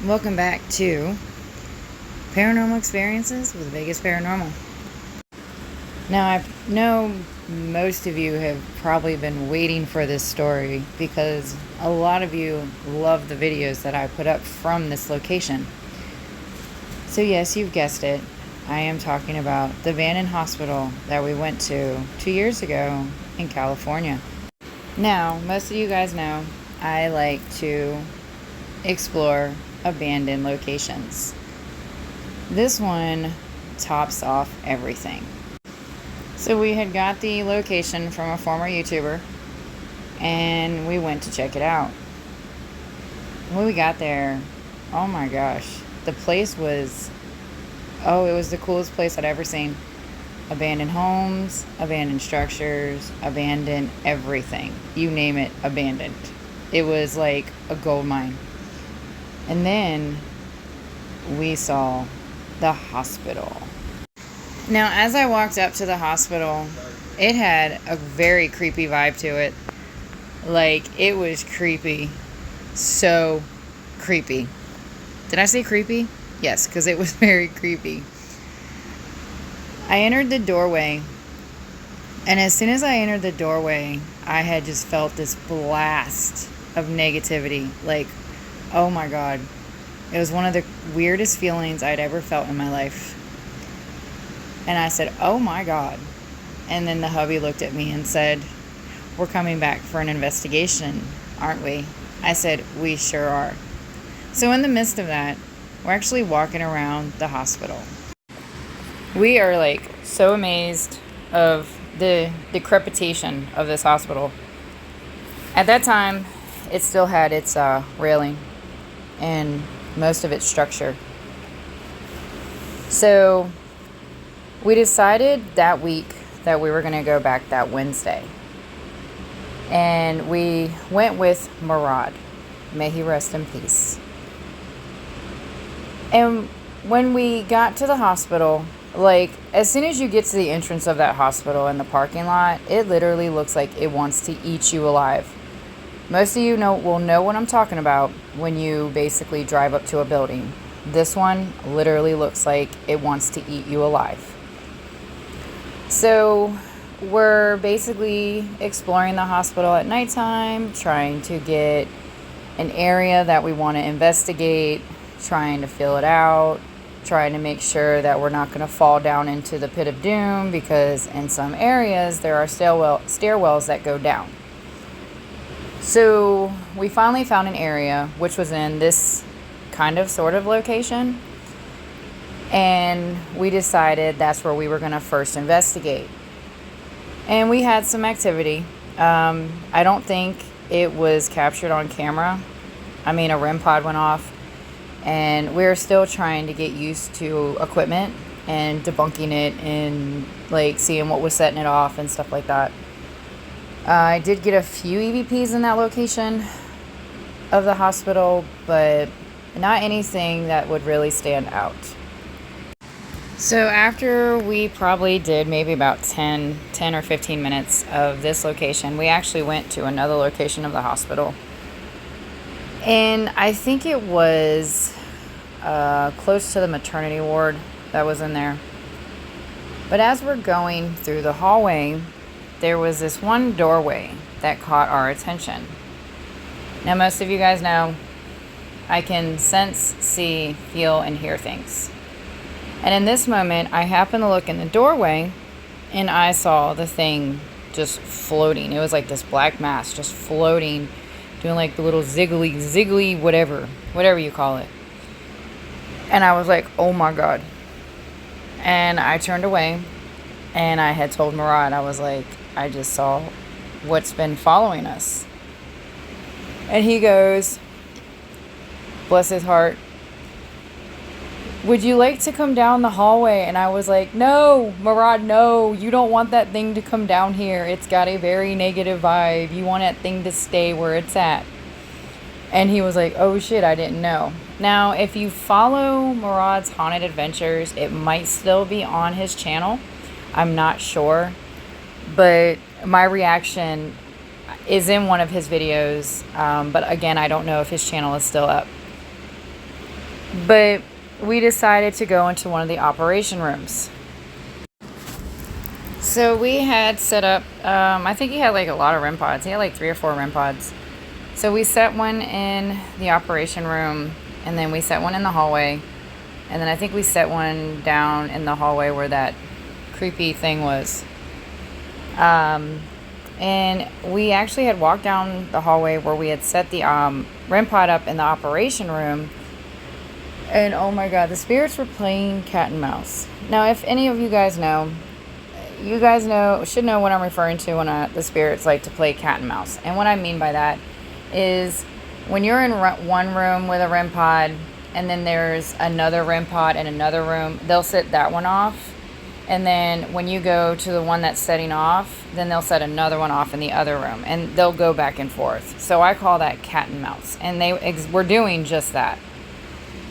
Welcome back to Paranormal Experiences with Vegas Paranormal. Now, I know most of you have probably been waiting for this story because a lot of you love the videos that I put up from this location. So yes, you've guessed it. I am talking about the abandoned hospital that we went to 2 years ago in California. Now, most of you guys know I like to explore abandoned locations. This one tops off everything. So we had got the location from a former YouTuber and we went to check it out. When we got there, oh my gosh, the place was, it was the coolest place I'd ever seen. Abandoned homes, abandoned structures, abandoned everything. You name it, abandoned. It was like a gold mine. And then we saw the hospital. Now, as I walked up to the hospital, it had a very creepy vibe to it. Like, it was creepy. So creepy. Did I say creepy? Yes, because it was very creepy. I entered the doorway, and as soon as I entered the doorway, I had just felt this blast of negativity. Like, oh my God. It was one of the weirdest feelings I'd ever felt in my life. And I said, oh my God. And then the hubby looked at me and said, we're coming back for an investigation, aren't we? I said, we sure are. So in the midst of that, we're actually walking around the hospital. We are like so amazed of the decrepitation of this hospital. At that time, it still had its railing and most of its structure. So we decided that week that we were going to go back that Wednesday. And we went with Murad. May he rest in peace. And when we got to the hospital, like, as soon as you get to the entrance of that hospital in the parking lot, it literally looks like it wants to eat you alive. Most of you will know what I'm talking about when you basically drive up to a building. This one literally looks like it wants to eat you alive. So we're basically exploring the hospital at nighttime, trying to get an area that we want to investigate, trying to fill it out, trying to make sure that we're not going to fall down into the pit of doom, because in some areas there are stairwells that go down. So we finally found an area which was in this kind of sort of location, and we decided that's where we were going to first investigate. And we had some activity. I don't think it was captured on camera. I mean, a REM pod went off, and we're still trying to get used to equipment and debunking it and like seeing what was setting it off and stuff like that. I did get a few EVPs in that location of the hospital, but not anything that would really stand out. So after we probably did maybe about 10 or 15 minutes of this location, we actually went to another location of the hospital. And I think it was close to the maternity ward that was in there. But as we're going through the hallway, there was this one doorway that caught our attention. Now, most of you guys know I can sense, see, feel, and hear things. And in this moment, I happened to look in the doorway, and I saw the thing just floating. It was like this black mass just floating, doing like the little ziggly, whatever you call it. And I was like, oh my God. And I turned away, and I had told Murad, I was like, I just saw what's been following us. And he goes, bless his heart, would you like to come down the hallway? And I was like, no, Murad, no, you don't want that thing to come down here. It's got a very negative vibe. You want that thing to stay where it's at. And he was like, oh shit, I didn't know. Now, if you follow Murad's Haunted Adventures, it might still be on his channel. I'm not sure. But my reaction is in one of his videos. But again, I don't know if his channel is still up. But we decided to go into one of the operation rooms. So we had set up, I think he had like a lot of REM pods. He had like 3 or 4 REM pods. So we set one in the operation room, and then we set one in the hallway. And then I think we set one down in the hallway where that creepy thing was. And we actually had walked down the hallway where we had set the REM pod up in the operation room. And oh my God, the spirits were playing cat and mouse. Now, if any of you guys should know what I'm referring to when the spirits like to play cat and mouse. And what I mean by that is when you're in one room with a REM pod, and then there's another REM pod in another room, they'll set that one off. And then when you go to the one that's setting off, then they'll set another one off in the other room. And they'll go back and forth. So I call that cat and mouse. And they were doing just that.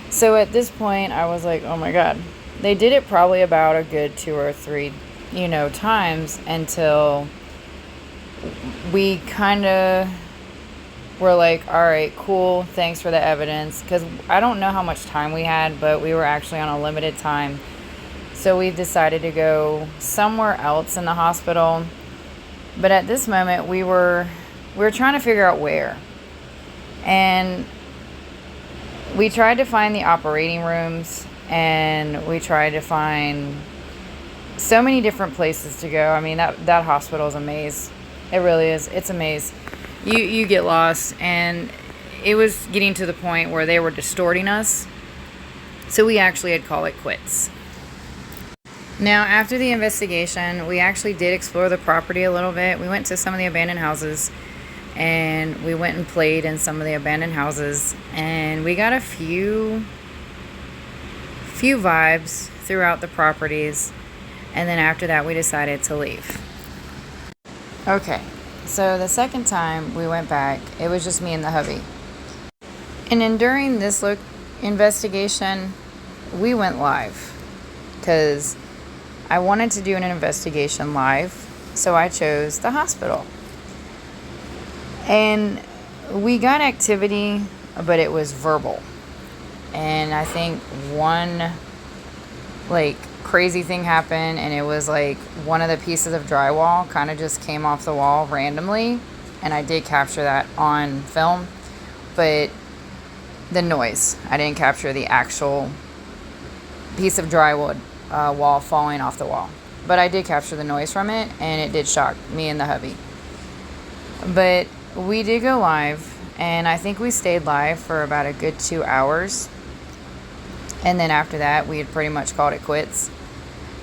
So at this point, I was like, oh my God. They did it probably about a good 2 or 3, times until we kind of were like, all right, cool. Thanks for the evidence. Because I don't know how much time we had, but we were actually on a limited time. So we decided to go somewhere else in the hospital. But at this moment, we were trying to figure out where. And we tried to find the operating rooms, and we tried to find so many different places to go. I mean, that hospital is a maze. It really is. It's a maze. You get lost, and it was getting to the point where they were distorting us. So we actually had called it quits. Now, after the investigation, we actually did explore the property a little bit. We went to some of the abandoned houses, and we went and played in some of the abandoned houses, and we got a few vibes throughout the properties, and then after that we decided to leave. Okay, so the second time we went back, it was just me and the hubby. And then during this investigation, we went live because I wanted to do an investigation live, so I chose the hospital. And we got activity, but it was verbal. And I think one crazy thing happened, and it was like one of the pieces of drywall kind of just came off the wall randomly, and I did capture that on film. But the noise, I didn't capture the actual piece of drywall wall falling off the wall, but I did capture the noise from it, and it did shock me and the hubby. But we did go live, and I think we stayed live for about a good 2 hours. And then after that, we had pretty much called it quits.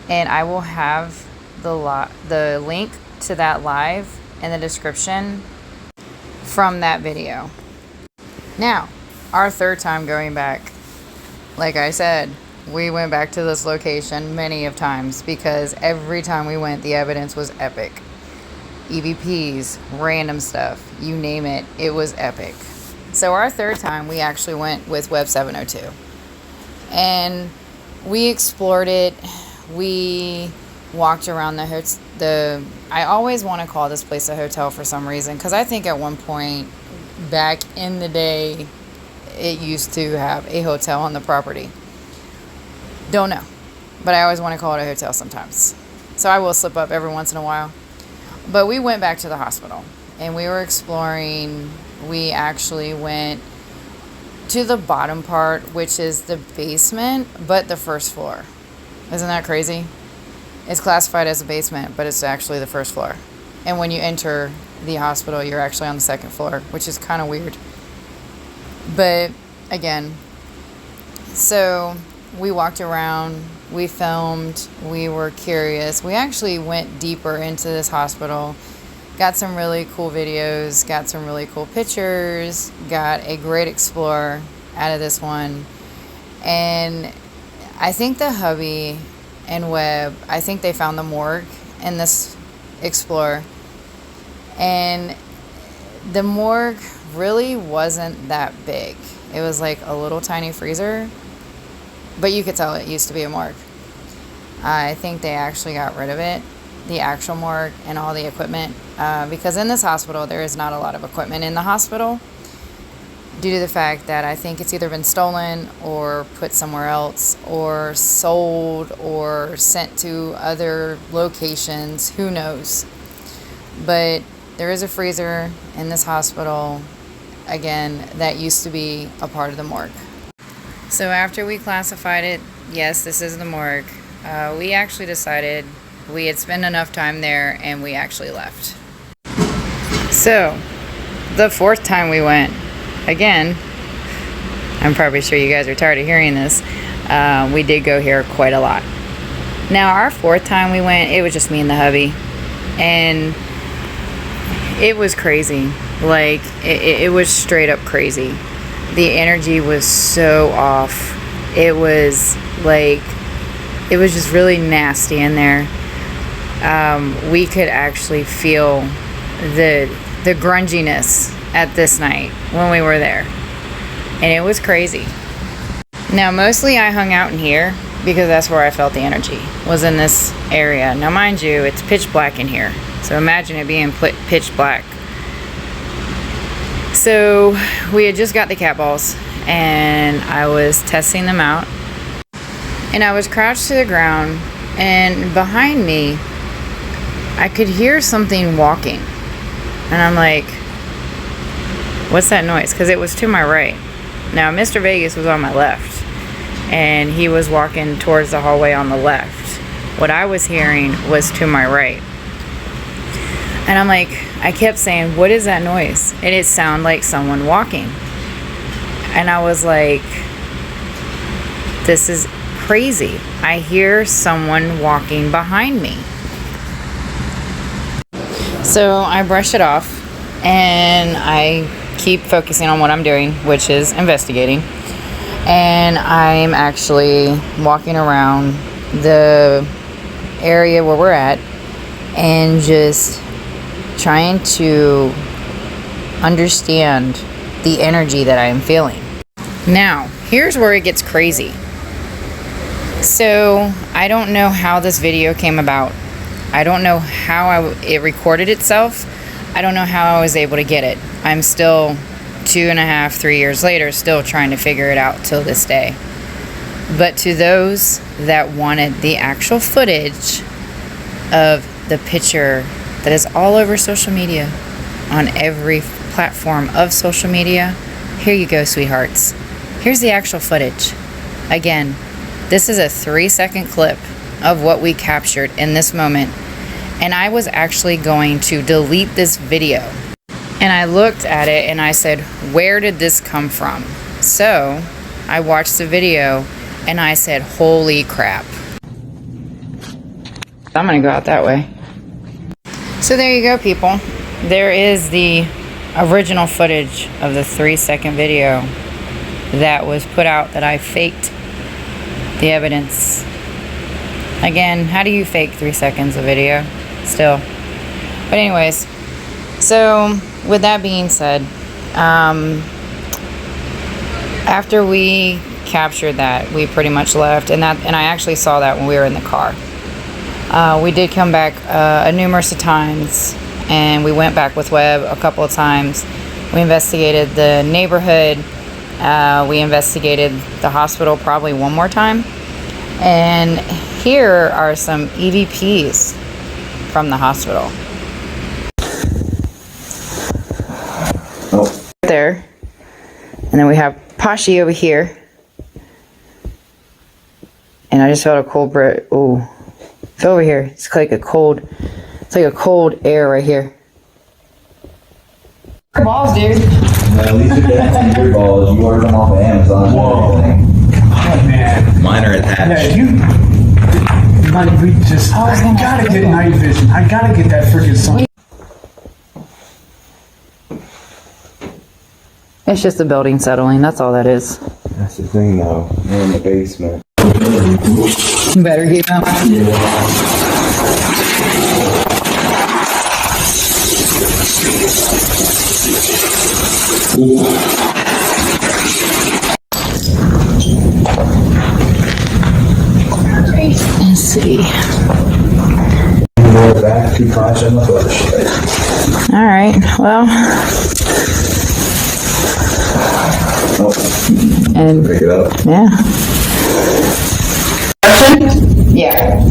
And I will have the link to that live in the description from that video. Now, our third time going back, like I said, we went back to this location many of times because every time we went, the evidence was epic. EVPs, random stuff, you name it, it was epic. So our third time, we actually went with Web 702. And we explored it. We walked around I always want to call this place a hotel for some reason, because I think at one point back in the day, it used to have a hotel on the property. Don't know, but I always want to call it a hotel sometimes. So I will slip up every once in a while. But we went back to the hospital, and we were exploring. We actually went to the bottom part, which is the basement, but the first floor. Isn't that crazy? It's classified as a basement, but it's actually the first floor. And when you enter the hospital, you're actually on the second floor, which is kind of weird. But again, so we walked around, we filmed, we were curious. We actually went deeper into this hospital, got some really cool videos, got some really cool pictures, got a great explore out of this one. And I think the hubby and Webb, I think they found the morgue in this explore. And the morgue really wasn't that big. It was like a little tiny freezer, but you could tell it used to be a morgue. I think they actually got rid of it, the actual morgue and all the equipment, because in this hospital there is not a lot of equipment in the hospital, due to the fact that I think it's either been stolen or put somewhere else or sold or sent to other locations. Who knows? But there is a freezer in this hospital, again, that used to be a part of the morgue. So after we classified it, yes, this is the morgue, we actually decided we had spent enough time there and we actually left. So, the fourth time we went, again, I'm probably sure you guys are tired of hearing this, we did go here quite a lot. Now, our fourth time we went, it was just me and the hubby, and it was crazy. Like, it was straight up crazy. The energy was so off. It was like, it was just really nasty in there. We could actually feel the grunginess at this night when we were there, and it was crazy. Now, mostly I hung out in here because that's where I felt the energy, was in this area. Now, mind you, it's pitch black in here, so imagine it being pitch black. So we had just got the cat balls and I was testing them out, and I was crouched to the ground, and behind me I could hear something walking, and I'm like, what's that noise? Because it was to my right. Now, Mr. Vegas was on my left, and he was walking towards the hallway on the left. What I was hearing was to my right. And I'm like, I kept saying, what is that noise? And it sounded like someone walking. And I was like, this is crazy. I hear someone walking behind me. So I brush it off, and I keep focusing on what I'm doing, which is investigating. And I'm actually walking around the area where we're at and just trying to understand the energy that I am feeling. Now, here's where it gets crazy. So, I don't know how this video came about. I don't know how it recorded itself. I don't know how I was able to get it. I'm still 2.5, 3 years later, still trying to figure it out till this day. But to those that wanted the actual footage of the picture that is all over social media, on every platform of social media, here you go, sweethearts. Here's the actual footage. Again, this is a 3-second clip of what we captured in this moment. And I was actually going to delete this video. And I looked at it and I said, where did this come from? So I watched the video and I said, holy crap. I'm gonna go out that way. So there you go, people. There is the original footage of the 3-second video that was put out that I faked the evidence. Again, how do you fake 3 seconds of video? Still. But anyways, so with that being said, after we captured that, we pretty much left, and I actually saw that when we were in the car. We did come back numerous of times, and we went back with Webb a couple of times. We investigated the neighborhood. We investigated the hospital probably one more time. And here are some EVPs from the hospital. Oh. There. And then we have Pashi over here. And I just felt a cold breath. Ooh. It's over here. It's like a cold air right here. Balls, dude. At least you get some your balls. You ordered them off of Amazon. Whoa. God, man. Mine are attached. Yeah, I gotta get night vision. I gotta get that freaking sun. It's just the building settling. That's all that is. That's the thing, though. We're in the basement. You better keep that Let's see. Back to crash in the bush. All right. Well. And Pick it up. yeah. Yeah.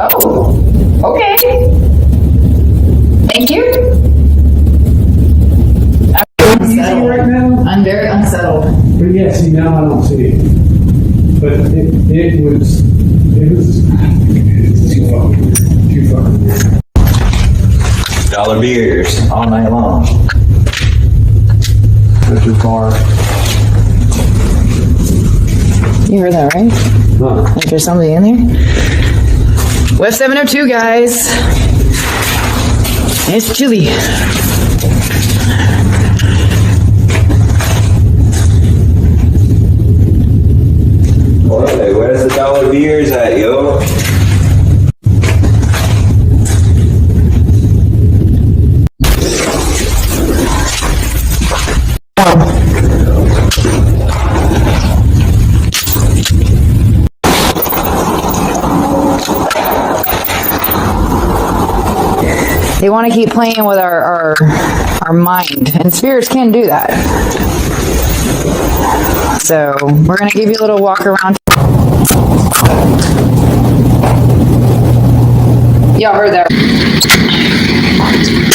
Oh, okay. Thank you. Easy right now? I'm very unsettled. But yeah, see, now I don't see it. But it was it's too fucking weird. Dollar beers all night long. That's your car. You heard that, right? Huh. Like there's somebody in there. West 702, guys. It's chilly. Hey, where's the dollar beers at, yo? They want to keep playing with our mind, and spirits can do that. So we're gonna give you a little walk around. Y'all heard that?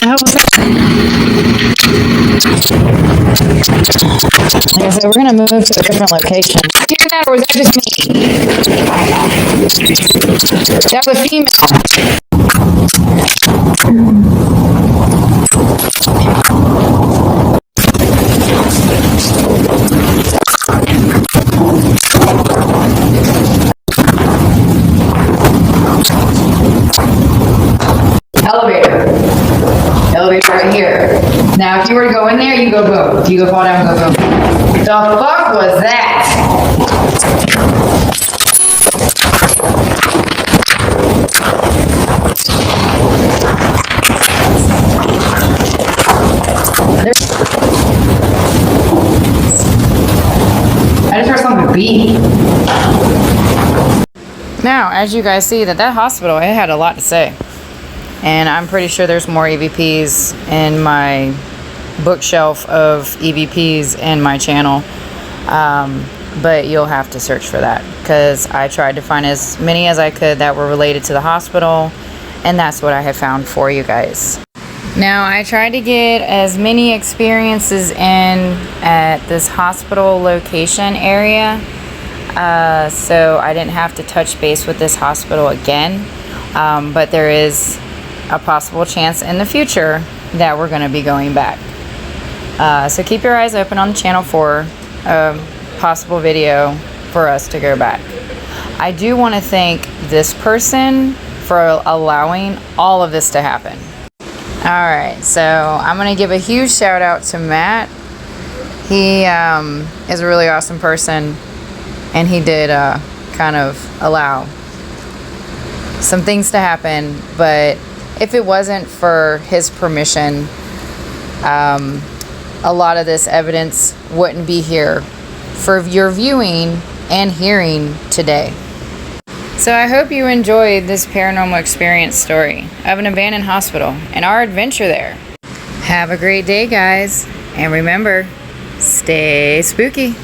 How was that? Like I said, we're gonna move to a different location. Did you hear that, or was that just me? That was a female. Elevator right here. Now, if you were to go in there, you go boom. If you go fall down, go boom. The fuck was that? I just heard something beep. Now, as you guys see, that hospital, it had a lot to say. And I'm pretty sure there's more EVPs in my bookshelf of EVPs in my channel. But you'll have to search for that, because I tried to find as many as I could that were related to the hospital, and that's what I have found for you guys. Now, I tried to get as many experiences in at this hospital location area, so I didn't have to touch base with this hospital again, but there is a possible chance in the future that we're going to be going back. So keep your eyes open on the channel for a possible video for us to go back. I do want to thank this person for allowing all of this to happen. Alright, so I'm going to give a huge shout out to Matt. He is a really awesome person, and he did kind of allow some things to happen, but if it wasn't for his permission, a lot of this evidence wouldn't be here for your viewing and hearing today. So I hope you enjoyed this paranormal experience story of an abandoned hospital and our adventure there. Have a great day, guys, and remember, stay spooky.